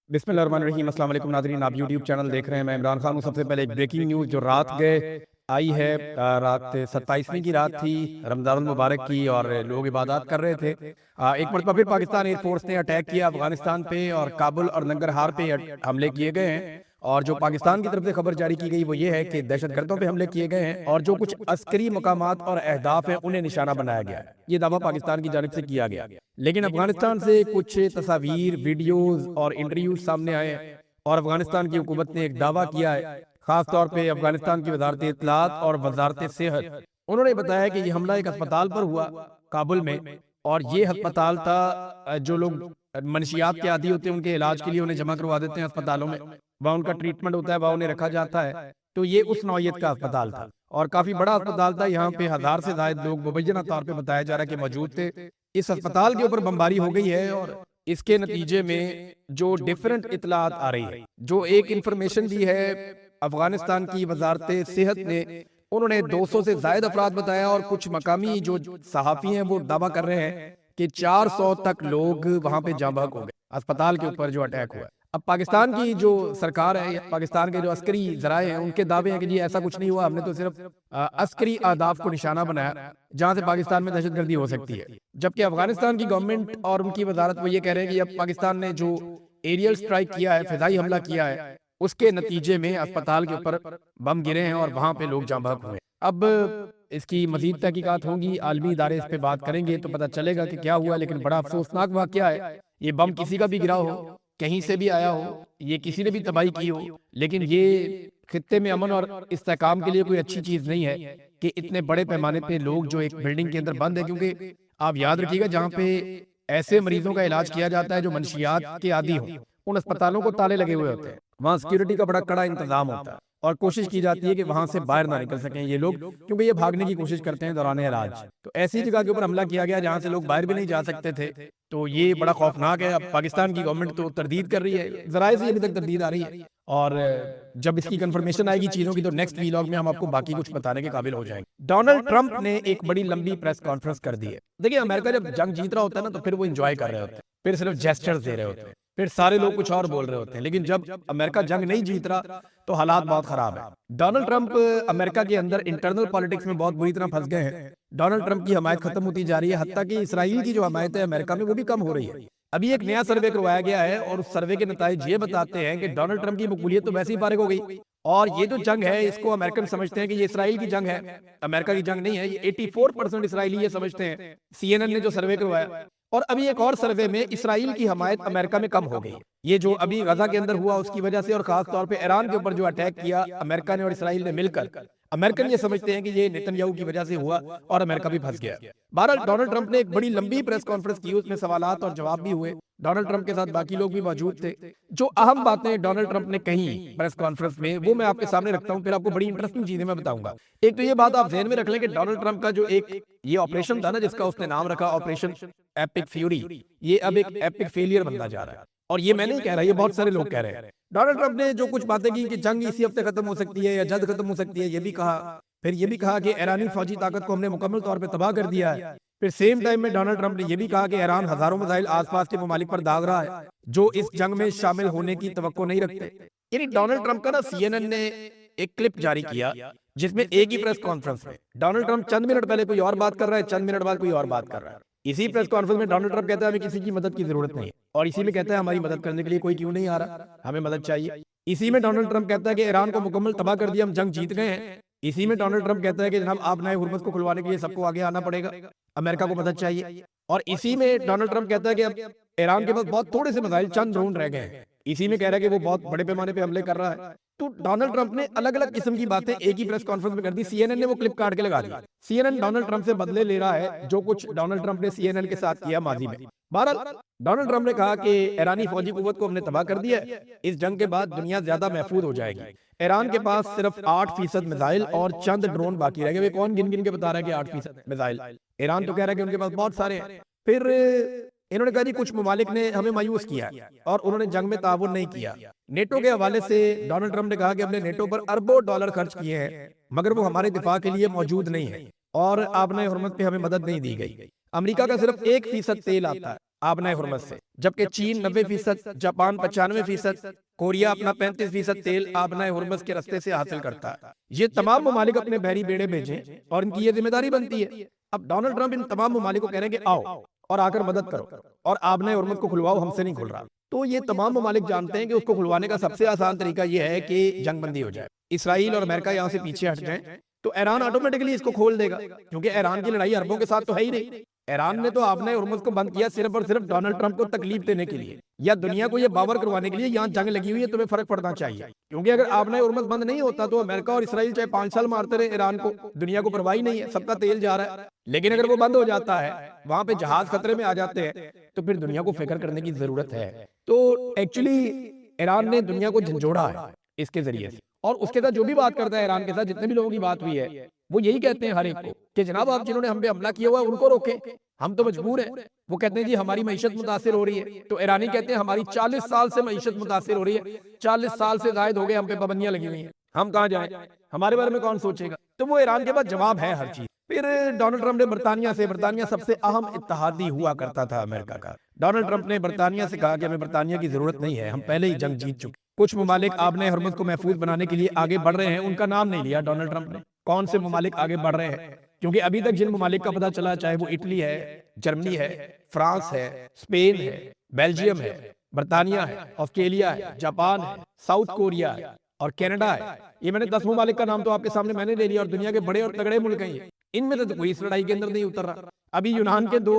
बिस्मिल्लाहिर्रहमानिर्रहीम। अस्सलाम वालेकुम नाज़रीन, आप यूट्यूब चैनल देख रहे हैं। मैं इमरान खान हूँ। सबसे पहले एक ब्रेकिंग न्यूज़ जो रात गए आई है। रात 27वीं की रात थी रमज़ान मुबारक की और लोग इबादत कर रहे थे। एक मरतबा फिर पाकिस्तान एयरफोर्स ने अटैक किया अफगानिस्तान पे और काबुल और नंगरहार पे हमले किए गए हैं। और जो पाकिस्तान की तरफ से खबर जारी की गई वो ये है कि दहशतगर्दों पे हमले किए गए हैं और जो कुछ अस्करी मकामात और अहदाफ हैं उन्हें निशाना बनाया गया है। ये दावा पाकिस्तान की जानिब से किया गया। लेकिन अफगानिस्तान से कुछ तस्वीर, वीडियोज और इंटरव्यूज सामने आए हैं और अफगानिस्तान की हुकूमत ने एक दावा किया है, खास तौर पे अफगानिस्तान की वजारत इत्तलात और वजारत सेहत। उन्होंने बताया कि ये हमला एक अस्पताल पर हुआ काबुल में और ये अस्पताल था जो लोग मनशियात के आदी होते हैं उनके इलाज के लिए उन्हें जमा करवा देते हैं अस्पतालों में, वहाँ उनका ट्रीटमेंट होता है, वहाँ उन्हें रखा जाता है। तो ये उस नौयत का अस्पताल था और काफी बड़ा अस्पताल था। यहाँ पे 1000 से ज्यादा लोग मुबैना तौर पे बताया जा रहा है कि मौजूद थे। इस अस्पताल के ऊपर बमबारी हो गई है और इसके नतीजे में जो डिफरेंट इतलात आ रही है, जो एक इंफॉर्मेशन दी है अफगानिस्तान की वजारत सेहत ने, उन्होंने 200 से ज्यादा अफराद बताया और कुछ मकामी जो सहाफी हैं वो दावा कर रहे हैं कि 400 तक लोग वहां पे जाँ बहक हो गए अस्पताल के ऊपर जो अटैक हुआ है। अब पाकिस्तान की जो सरकार है, पाकिस्तान के जो अस्करी जराए हैं, उनके दावे हैं कि जी ऐसा कुछ नहीं हुआ, हमने तो सिर्फ अस्करी अहदाफ को निशाना बनाया जहां से पाकिस्तान में दहशतगर्दी हो सकती है। जबकि अफगानिस्तान की गवर्नमेंट और उनकी वजारत वो ये कह रहे हैं कि अब पाकिस्तान ने जो एरियल स्ट्राइक किया है, फिजाई हमला किया है, उसके नतीजे में अस्पताल के ऊपर बम गिरे हैं और वहां पे लोग जाँ बहक हुए। अब इसकी मजीद तहकीकात होंगी, आलमी इदारे इस पे बात करेंगे तो पता चलेगा कि क्या हुआ। लेकिन बड़ा अफसोसनाक वाकया है, ये बम किसी का भी गिरा हो, कहीं से भी आया हो, ये किसी ने भी तबाही की हो, लेकिन ये खित्ते में अमन और इस्तेकाम के लिए कोई अच्छी चीज नहीं है कि इतने बड़े पैमाने पे लोग जो एक बिल्डिंग के अंदर बंद है। क्योंकि आप याद रखिएगा, जहाँ पे ऐसे मरीजों का इलाज किया जाता है जो मंशियात के आदी हों, उन अस्पतालों को ताले लगे हुए होते हैं, वहाँ सिक्योरिटी का बड़ा कड़ा इंतजाम होता है और कोशिश की जाती है कि वहां से बाहर ना निकल सकें ये लोग, क्योंकि ये भागने की कोशिश करते हैं दौरान इलाज। तो ऐसी जगह के ऊपर हमला किया गया जहां से लोग बाहर भी नहीं जा सकते थे। तो ये बड़ा खौफनाक है। अब पाकिस्तान की गवर्नमेंट तो तरदीद कर रही है, जराए से अभी तक तरदीद आ रही है और जब इसकी कंफर्मेशन आएगी चीजों की तो नेक्स्ट वीलॉग में हम आपको बाकी कुछ बताने के काबिल हो जाएंगे। डोनाल्ड ट्रंप ने एक बड़ी लंबी प्रेस कॉन्फ्रेंस कर दी है। देखिए, अमेरिका जब जंग जीत रहा होता है ना तो फिर वो एंजॉय कर रहे होते हैं, फिर सिर्फ जेस्चर्स दे रहे होते हैं, फिर सारे लोग कुछ और बोल रहे होते हैं। लेकिन जब अमेरिका जंग नहीं जीत रहा तो हालात बहुत खराब है। डोनाल्ड ट्रंप अमेरिका के अंदर इंटरनल पॉलिटिक्स में बहुत बुरी तरह फंस गए हैं। डोनाल्ड ट्रंप की हमायत खत्म होती जा रही है, हत्ता कि इसराइल की जो हमायत है अमेरिका में वो भी कम हो रही है। अभी एक नया सर्वे करवाया गया है और उस सर्वे के नतीजे ये बताते हैं कि डोनाल्ड ट्रंप की मकबूलियत तो वैसे ही फारिग हो गई और ये जो जंग है इसको अमेरिकन समझते हैं कि ये इसराइल की जंग है, अमेरिका की जंग नहीं है। ये 84% इसराइली ये समझते हैं, सीएनएन ने जो सर्वे करवाया। और अभी एक और सर्वे में इसराइल की हमायत अमेरिका में कम हो गई। ये जो अभी गजा के अंदर हुआ उसकी वजह से और खास तौर पे ईरान के ऊपर जो अटैक किया अमेरिका ने और इसराइल ने मिलकर, अमेरिकन ये समझते हैं कि ये नेतन्याहू की वजह से हुआ और अमेरिका भी फंस गया। बहरहाल डोनाल्ड ट्रंप ने एक बड़ी लंबी प्रेस कॉन्फ्रेंस की, उसमें सवालात और जवाब भी हुए। डोनाल्ड ट्रंप के साथ बाकी लोग भी मौजूद थे। जो अहम बातें डोनाल्ड ट्रंप ने कही प्रेस कॉन्फ्रेंस में वो मैं आपके सामने रखता हूं, फिर आपको बड़ी इंटरेस्टिंग चीजें मैं बताऊंगा। एक तो ये बात आप ध्यान में रख लें कि डोनाल्ड ट्रंप का जो एक ये ऑपरेशन था ना, जिसका उसने नाम रखा ऑपरेशन एपिक फ्यूरी, ये अब एक एपिक फेलियर बनता जा रहा है। और ये मैं नहीं कह रहा, ये बहुत सारे लोग कह रहे हैं। डोनाल्ड ट्रंप ने जो कुछ बातें की कि जंग इसी हफ्ते खत्म हो सकती है या जल्द खत्म हो सकती है, ये भी कहा। फिर ये भी कहा कि ईरानी फौजी ताकत को हमने मुकम्मल तौर पे तबाह कर दिया है। फिर सेम टाइम में डोनाल्ड ट्रंप ने यह भी कहा कि ईरान हजारों मिसाइल आसपास के ममालिक पर दाग रहा है जो इस जंग में शामिल होने की तवक्को नहीं रखते। यानी डोनाल्ड ट्रंप का ना सीएनएन ने एक क्लिप जारी किया जिसमें एक ही प्रेस कॉन्फ्रेंस में डोनाल्ड ट्रंप चंद मिनट पहले कोई और बात कर रहा है, चंद मिनट बाद कोई और बात कर रहा है। इसी प्रेस कॉन्फ्रेंस में डोनाल्ड ट्रंप कहता है हमें किसी की मदद की जरूरत नहीं है और इसी में कहता है हमारी मदद करने के लिए कोई क्यों नहीं आ रहा, हमें मदद चाहिए। इसी में डोनाल्ड ट्रंप कहता है कि ईरान को मुकम्मल तबाह कर दिया, हम जंग जीत गए हैं। इसी में डोनाल्ड ट्रंप कहता है कि जनाब आप नए हुर्मुज़ को खुलवाने के लिए सबको आगे आना पड़ेगा, अमेरिका को मदद चाहिए। और इसी में डोनाल्ड ट्रंप कहता है कि अब ईरान के पास बहुत थोड़े से मिसाइल, चंद ड्रोन रह गए हैं। इसी में कह रहा है कि वो बहुत बड़े पैमाने पे हमले कर रहा है। तो डोनाल्ड ट्रंप ने अलग अलग किस्म की बातें एक ही प्रेस कॉन्फ्रेंस में कर दी। सीएनएन ने वो क्लिप काट के लगा दी। सीएनएन डोनाल्ड ट्रंप से बदले ले रहा है जो कुछ डोनाल्ड ट्रंप ने सीएनएन के साथ किया माजी में। बहरहाल डोनाल्ड ट्रंप ने कहा कि ईरानी फौजी कुव्वत को हमने तबाह कर दिया है, इस जंग के बाद दुनिया ज्यादा महफूज हो जाएगी। ईरान के पास सिर्फ 8% मिसाइल और चंद ड्रोन बाकी रह गए। कौन गिन गिन के बता रहा है कि 8% मिसाइल? ईरान तो कह रहा है कि उनके पास बहुत सारे हैं। फिर इन्होंने कहा जी कुछ ममालिक ने हमें मायूस किया और उन्होंने जंग में ताउन नहीं किया। नेटो के हवाले से डोनाल्ड ट्रंप ने कहा कि हमने नेटो पर अरबों डॉलर खर्च किए हैं मगर वो हमारे दिफा के लिए मौजूद नहीं है और आपने हुर्मत पे हमें मदद नहीं दी गई। अमेरिका का सिर्फ 1% तेल आता है, आबनाए हुर्मस से, जबकि चीन 90%, जापान 95%, कोरिया अपना 35% तेल आबनाए हुर्मस के रास्ते से हासिल करता है। ये तमाम ममालिक अपने बहरी बेड़े भेजें और इनकी ये जिम्मेदारी बनती है। अब डोनाल्ड ट्रंप इन तमाम ममालिक को कह रहे हैं कि आओ और आकर मदद करो और आबनाए हुर्मस को खुलवाओ, हमसे नहीं खुल रहा। तो ये तमाम ममालिक जानते हैं कि उसको खुलवाने का सबसे आसान तरीका ये है कि जंगबंदी हो जाए, इसराइल और अमेरिका यहाँ से पीछे हट जाएं, तो ईरान ऑटोमेटिकली इसको खोल देगा, क्योंकि ईरान की लड़ाई अरबों के साथ तो है ही नहीं। ईरान ने तो आपने हुर्मुज़ को बंद किया सिर्फ और सिर्फ डोनाल्ड ट्रंप को तकलीफ देने के लिए, या दुनिया को ये बावर करवाने के लिए यहाँ जंग लगी हुई है, तुम्हें फर्क पड़ना चाहिए। क्योंकि अगर आपने हुर्मुज़ बंद नहीं होता तो अमेरिका और इसराइल चाहे 5 साल मारते रहे ईरान को, दुनिया को परवाही नहीं है, सबका तेल जा रहा है। लेकिन अगर वो बंद हो जाता है, वहां पे जहाज खतरे में आ जाते हैं, तो फिर दुनिया को फिक्र करने की जरूरत है। तो एक्चुअली ईरान ने दुनिया को झंझोड़ा है इसके जरिए से, और उसके साथ जो भी बात करता है ईरान के साथ, जितने भी लोगों की बात हुई है, वो यही कहते हैं हर एक को कि जनाब आप जिन्होंने हम पे हमला किया हुआ है उनको रोकें, हम तो मजबूर हैं। वो कहते हैं जी हमारी मईशत मुतासिर हो रही है, तो ईरानी कहते हैं हमारी 40 साल से मईशत मुतासिर हो रही है, 40 साल से जायद हो गए हम पे पाबंदियां लगी हुई हैं, हम कहाँ जाएं, हमारे बारे में कौन सोचेगा। तो वो ईरान के पास जवाब है हर चीज। फिर डोनाल्ड ट्रंप ने बरतानिया सबसे अहम इत्तेहादी हुआ करता था अमेरिका का, डोनाल्ड ट्रंप ने बरतानिया से कहा कि हमें बरतानिया की जरूरत नहीं है, हम पहले ही जंग जीत चुके। कुछ ममालिक आपने हुर्मुज़ को महफूज बनाने के लिए आगे बढ़ रहे हैं, उनका नाम नहीं लिया डोनाल्ड ट्रंप ने, कौन से ममालिक आगे बढ़ रहे हैं, क्योंकि अभी तक जिन ममालिक का पता चला, चाहे वो इटली है, जर्मनी है, फ्रांस है, स्पेन है, बेल्जियम है, बरतानिया है, ऑस्ट्रेलिया है, जापान है, साउथ कोरिया है और कनाडा है। ये मैंने 10 ममालिक का नाम तो आपके सामने मैंने ले लिया, और दुनिया के बड़े और तगड़े मुल्क हैं ये, इनमें से तो कोई इस लड़ाई के अंदर नहीं उतर रहा। अभी यूनान के 2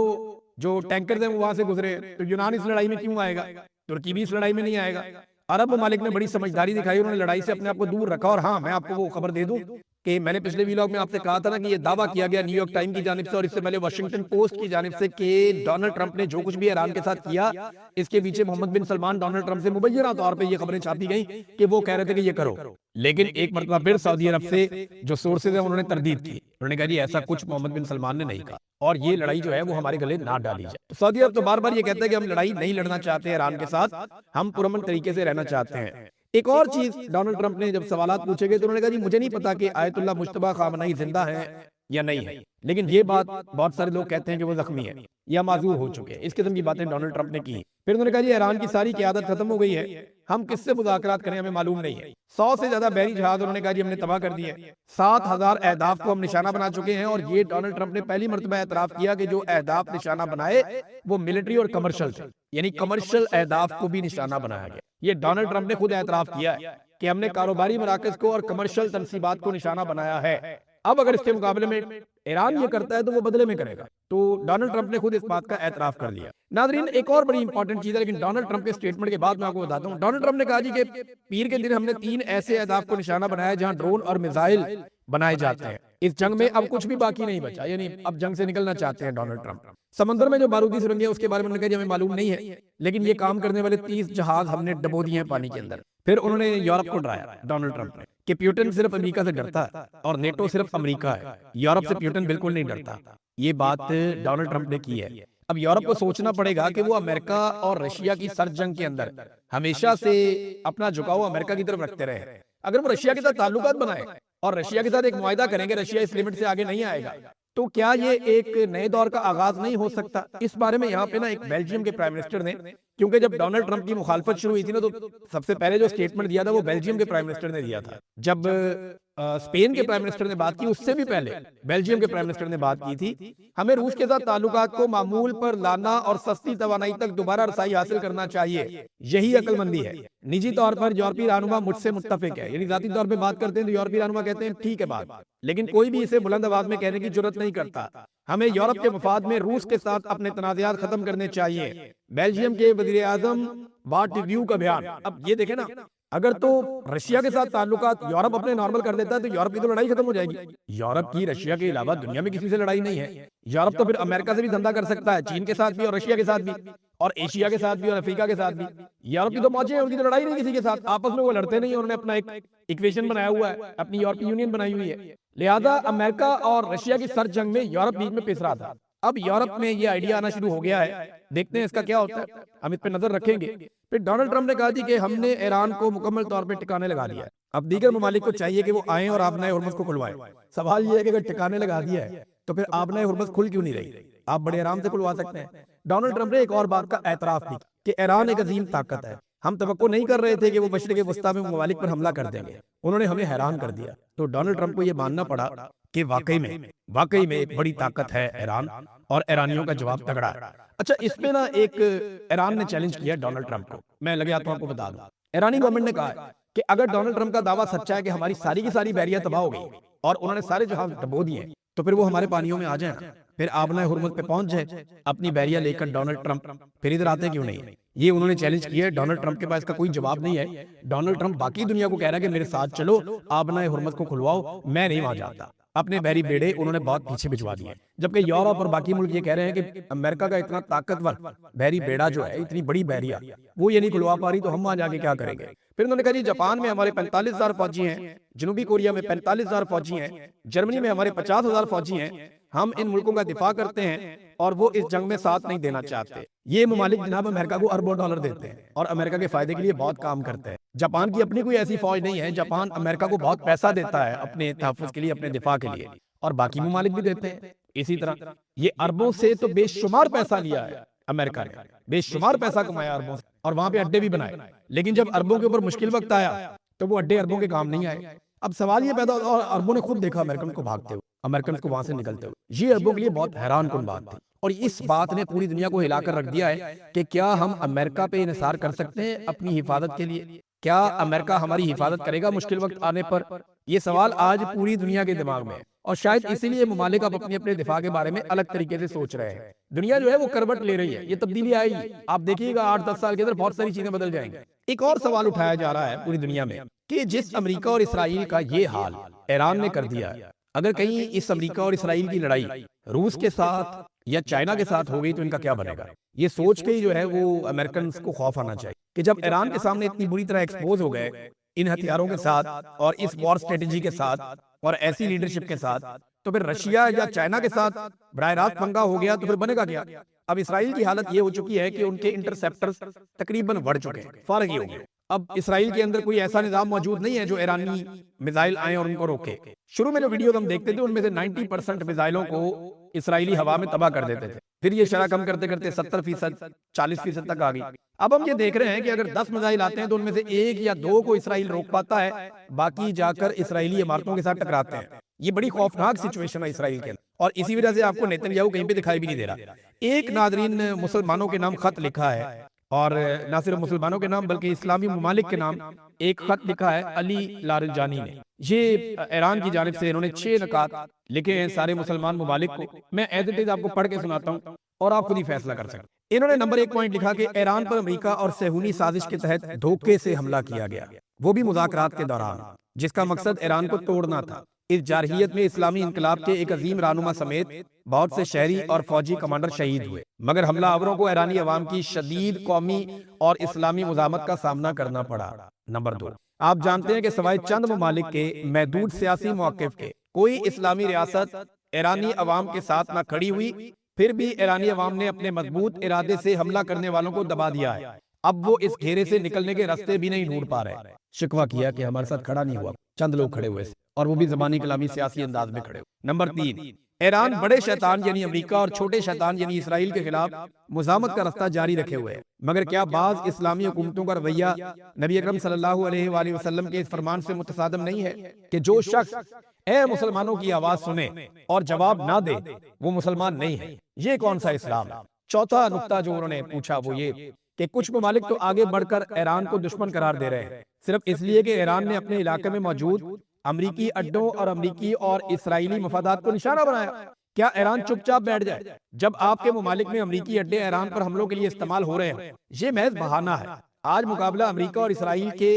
जो टैंकर हैं वो वहां से गुजरे, तो यूनान इस लड़ाई में क्यों आएगा, तुर्की भी इस लड़ाई में नहीं आएगा। अरब ममालिक ने बड़ी समझदारी दिखाई, उन्होंने लड़ाई से अपने आप को दूर रखा। और हाँ, मैं आपको वो खबर दे दूं कि मैंने पिछले व्लॉग में आपसे कहा था ना कि ये दावा किया गया न्यूयॉर्क टाइम की जानिब से और इससे पहले वाशिंगटन पोस्ट की जानिब से कि डोनाल्ड ट्रंप ने जो कुछ भी ईरान के साथ किया, इसके पीछे मोहम्मद बिन सलमान डोनाल्ड ट्रंप से मुबैना तौर पे ये खबरें छापी गई कि वो कह रहे थे कि ये करो। लेकिन एक मरतबा फिर सऊदी अरब से जो सोर्सेज है उन्होंने तरदीद की, उन्होंने कहा जी ऐसा कुछ मोहम्मद बिन सलमान ने नहीं कहा, और ये लड़ाई जो है वो हमारे गले ना डाली जाए। तो सऊदी अरब तो बार बार ये कहता है कि हम लड़ाई नहीं लड़ना चाहते ईरान के साथ, हम पुरअमन तरीके से रहना चाहते हैं। एक और चीज डोनाल्ड ट्रंप ने जब सवालात पूछे गए तो उन्होंने कहा जी मुझे नहीं पता कि आयतुल्लाह मुज्तबा खामनई जिंदा है या नहीं है, लेकिन ये बात बहुत सारे लोग कहते हैं कि वो जख्मी है या माजूर हो चुके हैं। इस किस्म की बातें डोनाल्ड ट्रंप ने की। फिर उन्होंने कहा जी ईरान की सारी क़यादत खत्म हो गई है, हम किससे मुज़ाकरात करें हमें मालूम नहीं है। 100 से ज्यादा बहरी जहाज उन्होंने कहा जी हमने तबाह कर दिए, 7000 अहदाफ को हम निशाना बना चुके हैं। और ये डोनाल्ड ट्रंप ने पहली मरतबा एतराफ किया कि जो अहदाफ निशाना बनाए वो मिलिट्री और कमर्शियल थे, यानी कमर्शियल अहदाफ को भी निशाना बनाया गया। ये डोनाल्ड ट्रंप ने खुद एतराफ किया है कि हमने कारोबारी मराकज को और कमर्शियल तनसीबात को निशाना बनाया है। अब अगर इसके मुकाबले में ईरान ये करता है तो वो बदले में करेगा। तो डोनाल्ड ट्रंप ने खुद इस बात का एतराफ कर लिया। नाज़रीन, एक और बड़ी इंपॉर्टेंट चीज है, लेकिन डोनाल्ड ट्रंप के स्टेटमेंट के बाद मैं आपको बताता हूँ। डोनाल्ड ट्रंप ने कहा जी कि पीर के दिन हमने 3 ऐसे अहदाफ को निशाना बनाया जहां ड्रोन और मिसाइल बनाए जाते हैं। इस जंग में अब कुछ भी बाकी नहीं बचा, यानी अब जंग से निकलना चाहते हैं डोनाल्ड ट्रंप। समंदर में जो बारूदी सुरंग है उसके बारे में उन्होंने कहा हमें मालूम नहीं है, लेकिन ये काम करने वाले 30 जहाज हमने डबो दिए हैं पानी के अंदर। फिर उन्होंने यूरोप को डराया डोनाल्ड ट्रंप ने कि प्यूटन सिर्फ अमेरिका से डरता है और नेटो सिर्फ अमेरिका है, यूरोप से प्यूटन बिल्कुल नहीं डरता। ये बात डोनाल्ड ट्रंप ने की है। अब यूरोप को सोचना पड़ेगा कि वो अमेरिका और रशिया की सरजंग के अंदर हमेशा से अपना झुकाव अमेरिका की तरफ रखते रहे। अगर वो रशिया के साथ ताल्लुकात बनाए और रशिया के साथ एक मुआहिदा करेंगे, रशिया इस लिमिट से आगे नहीं आएगा, तो क्या ये एक नए दौर का आगाज नहीं हो सकता। इस बारे में यहाँ पे ना एक बेल्जियम के प्राइम मिनिस्टर ने, क्योंकि जब डोनाल्ड ट्रंप की मुखालफत शुरू हुई थी ना, तो सबसे पहले जो स्टेटमेंट दिया था वो बेल्जियम के प्राइम मिनिस्टर ने दिया था। जब स्पेन के प्राइम मिनिस्टर ने बात की, उससे भी पहले बेल्जियम के प्राइम मिनिस्टर ने बात की थी, हमें रूस के साथ ताल्लुकात को मामूल पर लाना और सस्ती तवानाई तक दोबारा रसाई हासिल करना चाहिए, यही अक्लमंदी है। निजी तौर पर यूरोपीय रहनुमा मुझसे मुत्तफिक है, यानी जाती तौर पर बात करते हैं तो यूरोपीय रहनुमा कहते हैं ठीक है बात, लेकिन कोई भी इसे बुलंद आवाज में कहने की जरूरत नहीं करता। हमें यूरोप के मफाद में रूस के साथ अपने तनाज़ात खत्म करने चाहिए। बेल्जियम के वजीर आजम बाट रिव्यू का बयान। अब ये देखे ना, अगर तो रशिया के साथ ताल्लुकात यूरोप अपने नॉर्मल कर देता है तो यूरोप की तो लड़ाई खत्म हो जाएगी। यूरोप की रशिया के अलावा दुनिया में किसी से लड़ाई नहीं है। यूरोप तो फिर अमेरिका से भी धंधा कर सकता है, चीन के साथ भी और रशिया के साथ भी, और एशिया के साथ भी और अफ्रीका के साथ भी। यूरोप की तो मौजें हैं, उनकी तो लड़ाई नहीं किसी के साथ, आपस में वो लड़ते नहीं। उन्होंने अपना एक इक्वेशन बनाया हुआ है, अपनी यूरोपीय यूनियन बनाई हुई है। लिहाजा अमेरिका और रशिया की सर जंग में यूरोप बीच में पिस रहा था। अब यूरोप में ये आइडिया आना शुरू हो गया है, देखते हैं इसका क्या होता है, हम इस पर नजर रखेंगे। फिर डोनाल्ड ट्रंप ने कहा जी कि हमने ईरान को मुकम्मल तौर पे टिकाने लगा दिया है। अब दीगर ममालिक को चाहिए कि वो आए और आपने हुर्मुज़ को खुलवाएं। सवाल ये है कि अगर टिकाने लगा दिया है तो फिर आपने हुर्मुज़ खुल क्यों नहीं रही? आप बड़े आराम से खुलवा सकते हैं, डोनाल्ड ट्रंप ने एक और बात का एतराफ भी कि ईरान एक अजीम ताकत है। हम तवक्को नहीं कर रहे थे कि वो मशरिक़ वस्ता में ममालिक पर हमला कर देंगे, उन्होंने हमें हैरान कर दिया। तो डोनाल्ड ट्रंप को ये मानना पड़ा कि वाकई में एक बड़ी ताकत है ईरान, और ईरानियों का जवाब तगड़ा है। अच्छा, इसमें ना एक ईरान ने चैलेंज किया डोनाल्ड ट्रंप को, मैं लगे हाथों आपको बता दूं। ईरानी गवर्नमेंट ने कहा है कि अगर डोनाल्ड ट्रंप का दावा सच्चा है कि हमारी सारी की सारी बैरियां तबाह हो गई और उन्होंने सारे जहाज डबो दिए, तो फिर वो हमारे पानियों में आ जाए ना, फिर आबना हुर्मुज़ पे पहुंच जाए अपनी बैरिया लेकर डोनाल्ड ट्रंप, फिर इधर आते क्यों नहीं? ये उन्होंने चैलेंज किया है। डोनाल्ड ट्रंप के पास इसका कोई जवाब नहीं है। डोनाल्ड ट्रंप बाकी दुनिया को कह रहा है कि मेरे साथ चलो, आबना हुर्मुज़ को खुलवाओ, मैं नहीं वहां जाता। अपने बहरी बेड़े उन्होंने बहुत पीछे भिजवा दिए, जबकि यूरोप और बाकी मुल्क ये कह रहे हैं कि अमेरिका का इतना ताकतवर बहरी बेड़ा जो है, इतनी बड़ी बहरिया, वो ये नहीं खुलवा पा रही, तो हम वहां जाके क्या करेंगे? फिर उन्होंने कहा जी जापान में हमारे 45,000 फौजी हैं, जनूबी कोरिया में 45,000 फौजी हैं, जर्मनी में हमारे 50,000 फौजी हैं, हम इन मुल्कों का दिफा करते हैं और वो इस जंग में साथ नहीं देना चाहते। ये ममालिक जनाब अमेरिका को अरबों डॉलर देते हैं और अमेरिका के फायदे के लिए बहुत काम करते हैं। जापान की अपनी कोई ऐसी फौज नहीं है, जापान अमेरिका को बहुत पैसा देता है अपने तहफ़्फ़ुज़ के लिए, अपने दिफा के लिए, और बाकी ममालिक भी देते हैं। इसी तरह ये अरबों से तो बेशुमार पैसा लिया है अमेरिका ने, बेशुमार पैसा कमाया अरबों से, और वहां पे अड्डे भी बनाए। लेकिन जब अरबों के ऊपर मुश्किल वक्त आया तो वो अड्डे अरबों के काम नहीं आए। अब सवाल ये पैदा होता, और अरबों ने खुद देखा अमेरिकन को भागते हुए, अमेरिकन को वहां से निकलते हुए। ये अरबों के लिए बहुत हैरान कुन बात थी, और इस बात ने पूरी दुनिया को हिलाकर रख दिया है कि क्या हम अमेरिका पे इन्हिसार कर सकते हैं अपनी हिफाजत के लिए? क्या अमेरिका हमारी हिफाजत करेगा मुश्किल वक्त आने पर? ये सवाल आज पूरी दुनिया के दिमाग में है, और शायद इसीलिए ममालिक अब अपने अपने दिफा के बारे में अलग तरीके से सोच रहे हैं। दुनिया जो है वो करवट ले रही है, ये तब्दीली आएगी, आप देखिएगा 8-10 साल के अंदर बहुत सारी चीजें बदल जाएंगी। एक और सवाल उठाया जा रहा है पूरी दुनिया में कि जिस अमेरिका और इसराइल का ये हाल ईरान ने कर दिया है, अगर कहीं इस अमेरिका और इसराइल की लड़ाई रूस के साथ या चाइना के साथ हो गई तो इनका क्या बनेगा? ये सोच के ही जो है वो अमेरिकन को खौफ आना चाहिए कि जब ईरान के सामने इतनी बुरी तरह एक्सपोज हो गए इन हथियारों के साथ और इस वॉर स्ट्रेटेजी के साथ और ऐसी लीडरशिप के साथ, तो फिर रशिया या चाइना के साथ बराह रास्त पंगा हो गया तो फिर बनेगा क्या? अब इसराइल की हालत ये हो चुकी है कि उनके इंटरसेप्टर्स तकरीबन बढ़ चुके हैं, फारग ही हो गए। अब इसराइल के अंदर कोई ऐसा निजाम मौजूद नहीं है जो ईरानी मिसाइल आए और उनको रोके। शुरू में जो वीडियो हम देखते थे उनमें से 90% मिसाइलों को इसराइली हवा में तबाह कर देते थे, फिर ये शरह कम करते करते 70%, 40% तक आ गई। अब हम ये देख रहे हैं कि अगर 10 मिसाइल आते हैं तो उनमें से 1 या 2 को इसराइल रोक पाता है, बाकी जाकर इसराइली इमारतों के साथ टकराते हैं। ये बड़ी खौफनाक सिचुएशन है इसराइल के अंदर, और इसी वजह से आपको नेतन्याहू कहीं पे दिखाई भी नहीं दे रहा। एक नादरीन ने मुसलमानों के नाम खत लिखा है, और ना सिर्फ मुसलमानों के नाम बल्कि इस्लामी ममालिक के नाम एक खत लिखा है अली लारजानी ने। ये ईरान की जानिब से इन्होंने 6 नकात लिखे हैं सारे मुसलमान ममालिक को। मैं एज इट इज आपको पढ़ के सुनाता हूँ और आप खुद ही फैसला कर सकते। इन्होंने नंबर 1 पॉइंट लिखा कि ईरान पर अमेरिका और सहूनी साजिश के तहत धोखे से हमला किया गया, वो भी मुज़ाकरात के दौरान, जिसका मकसद ईरान को तोड़ना था। इस जारहियत में इस्लामी इनकलाब के एक अजीम रहनुमा समेत बहुत से शहरी और फौजी कमांडर शहीद हुए, मगर हमलावरों को ईरानी अवाम की शदीद कौमी और इस्लामी मुजामत का सामना करना पड़ा। नंबर 2, आप जानते हैं कि सवाए चंद ममालिक के महदूद सियासी मौक़िफ़ के कोई इस्लामी रियासत ईरानी अवाम के साथ न खड़ी हुई, फिर भी ईरानी अवाम ने अपने मजबूत इरादे से हमला करने वालों को दबा दिया है। अब वो इस घेरे से निकलने के रास्ते भी नहीं ढूंढ पा रहे। शिकवा किया कि हमारे साथ खड़ा नहीं हुआ, चंद लोग खड़े हुए, और वो भी ज़बानी कलामी सियासी अंदाज में खड़े हुए। नंबर 3, ईरान बड़े शैतान यानी अमेरिका और छोटे शैतान यानी इसराइल के खिलाफ मुजामत का रास्ता जारी रखे हुए है, मगर क्या बाज इस्लामी हुकूमतों का रवैया नबी अकरम सल्लल्लाहु अलैहि वसल्लम के इस फरमान से मुतसादम नहीं है कि जो शख्स ए मुसलमानों की आवाज सुने और जवाब ना दे वो मुसलमान नहीं है? ये कौन सा इस्लाम है? चौथा नुक्ता जो उन्होंने पूछा वो ये कि कुछ ममालिक तो आगे बढ़कर ईरान को दुश्मन करार दे रहे हैं, सिर्फ इसलिए कि ईरान ने अपने इलाके में मौजूद अमरीकी अड्डों और अमरीकी और इसराइली मफादात को निशाना बनाया। क्या ईरान चुपचाप बैठ जाए जब आपके ममालिक में अमरीकी अड्डे ईरान पर हमलों के लिए इस्तेमाल हो रहे हैं? ये महज बहाना है। आज मुकाबला अमरीका और इसराइल के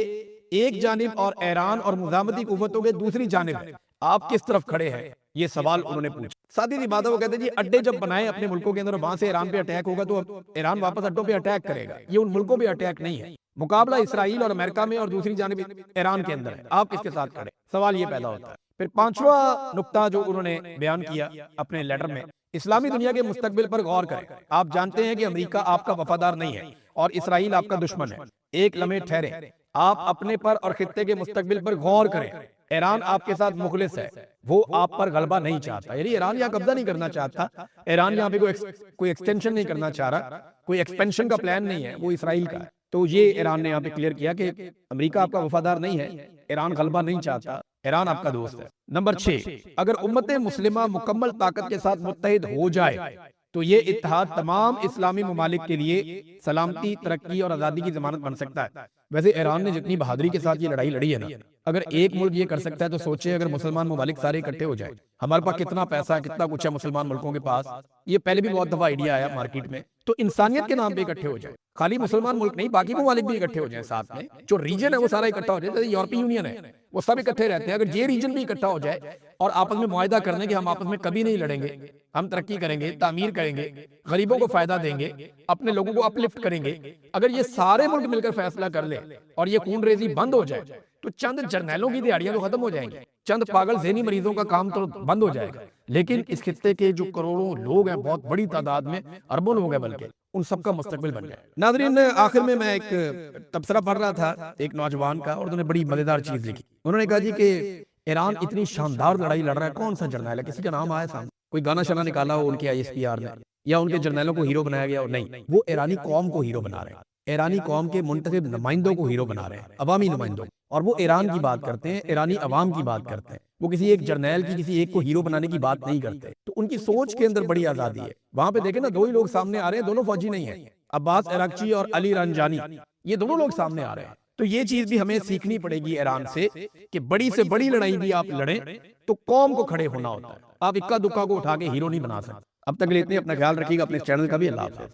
एक जानिब और ईरान और मुजामती कुव्वतों के दूसरी जानिब है। आप किस तरफ खड़े हैं? ये सवाल उन्होंने पूछा। सादी सी बात है, वो कहते हैं जी अड्डे जब बनाए अपने मुल्कों के अंदर, वहां से ईरान पे अटैक होगा तो ईरान वापस अड्डों पे अटैक करेगा। ये उन मुल्कों पे अटैक नहीं है। मुकाबला इसराइल और अमेरिका में और दूसरी जानिब ईरान के अंदर है। आप किसके साथ खड़े? सवाल ये पैदा होता है। फिर 5वां नुक्ता जो उन्होंने बयान किया अपने लेटर में, इस्लामी दुनिया के मुस्तकबिल पर गौर करें। आप जानते हैं कि अमेरिका आपका वफादार नहीं है और इसराइल आपका दुश्मन है। एक लम्हे ठहरे, आप अपने पर और खित्ते के मुस्तकबिल पर गौर करें। ईरान आपके साथ मुखलिस है, वो आप पर गलबा नहीं चाहता, यानी ईरान यहाँ कब्जा नहीं करना चाहता, ईरान यहाँ पे कोई एक्सटेंशन नहीं करना चाह रहा, कोई एक्सपेंशन का प्लान नहीं है, वो इसराइल का है। तो ये ईरान ने यहाँ पे क्लियर किया कि अमेरिका आपका वफादार नहीं है, ईरान गलबा नहीं चाहता, ईरान आपका दोस्त है। नंबर 6, अगर उम्मत मुस्लिमा मुकम्मल ताकत के साथ मुत्तहिद हो जाए तो ये इत्तेहाद तमाम इस्लामी ममालिक के लिए सलामती, तरक्की और आज़ादी की जमानत बन सकता है। वैसे ईरान ने जितनी बहादुरी के साथ ये लड़ाई लड़ी है ना, अगर एक मुल्क ये कर सकता है तो सोचिए अगर मुसलमान ममालिक सारे इकट्ठे हो जाए। हमारे पास कितना पैसा है, कितना कुछ है मुसलमान मुल्कों के पास, ये पहले भी बहुत दफा आइडिया आया मार्केट में। तो इंसानियत के नाम पे इकट्ठे हो जाए, खाली मुसलमान मुल्क नहीं, बाकी ममालिक भी इकट्ठे हो जाए साथ में, जो रीजन है वो सारा इकट्ठा हो जाए। जैसे यूरोपीय यूनियन है, वो सब इकट्ठे रहते हैं, अगर ये रीजन भी इकट्ठा हो जाए और आपस में मुआहिदा करने कि हम आपस में कभी नहीं लड़ेंगे, हम तरक्की करेंगे, तामीर करेंगे, गरीबों को फायदा देंगे, अपने लोगों को अपलिफ्ट करेंगे, अगर ये सारे मुल्क मिलकर फैसला कर ले और ये खून रेजी बंद हो जाए तो चंद जर्नैलों की दिहाड़ियां तो खत्म हो जाएंगी, चंद पागल ज़हनी मरीजों का काम तो बंद हो जाएगा। लेकिन इस खित्ते के जो करोड़ों लोग हैं, बहुत बड़ी तादाद में अरबों लोग हैं बल्कि, उन सबका मुस्तकबिल बन जाए। नाज़रीन, आखिर में मैं एक तबसरा पढ़ रहा था एक नौजवान का, और उन्होंने बड़ी मजेदार चीज लिखी। उन्होंने कहा जी कि ईरान इतनी शानदार लड़ाई लड़ रहा है, कौन सा जर्नैल है, किसी का नाम आया सामने, कोई गाना शाना निकाला हो उनके ISPR ने, या उनके जर्नैलों को हीरो बनाया गया हो, नहीं, वो ईरानी कौम को हीरो बना रहे हैं, ईरानी कौम के मुंतखब नुमाइंदों को हीरो बना रहे हैं, अवामी नुमाइंदों, और वो ईरान की बात करते हैं, ईरानी अवाम की बात करते हैं, वो किसी एक जर्नैल की, किसी एक को हीरो बनाने की बात नहीं करते। तो उनकी सोच के अंदर बड़ी आजादी है। वहां पे देखें ना, दो ही लोग सामने आ रहे हैं, दोनों फौजी नहीं है, अब्बास अरागची और अली रंजानी, ये दोनों लोग सामने आ रहे हैं। तो ये चीज भी हमें सीखनी पड़ेगी ईरान से कि बड़ी से बड़ी लड़ाई भी आप लड़ें तो कौम को खड़े होना होता है, आप इक्का दुक्का को उठा के हीरो नहीं बना सकते। अब तक के लिए इतने, अपना ख्याल रखिएगा, अपने चैनल का भी। अल्लाह हाफ़िज़।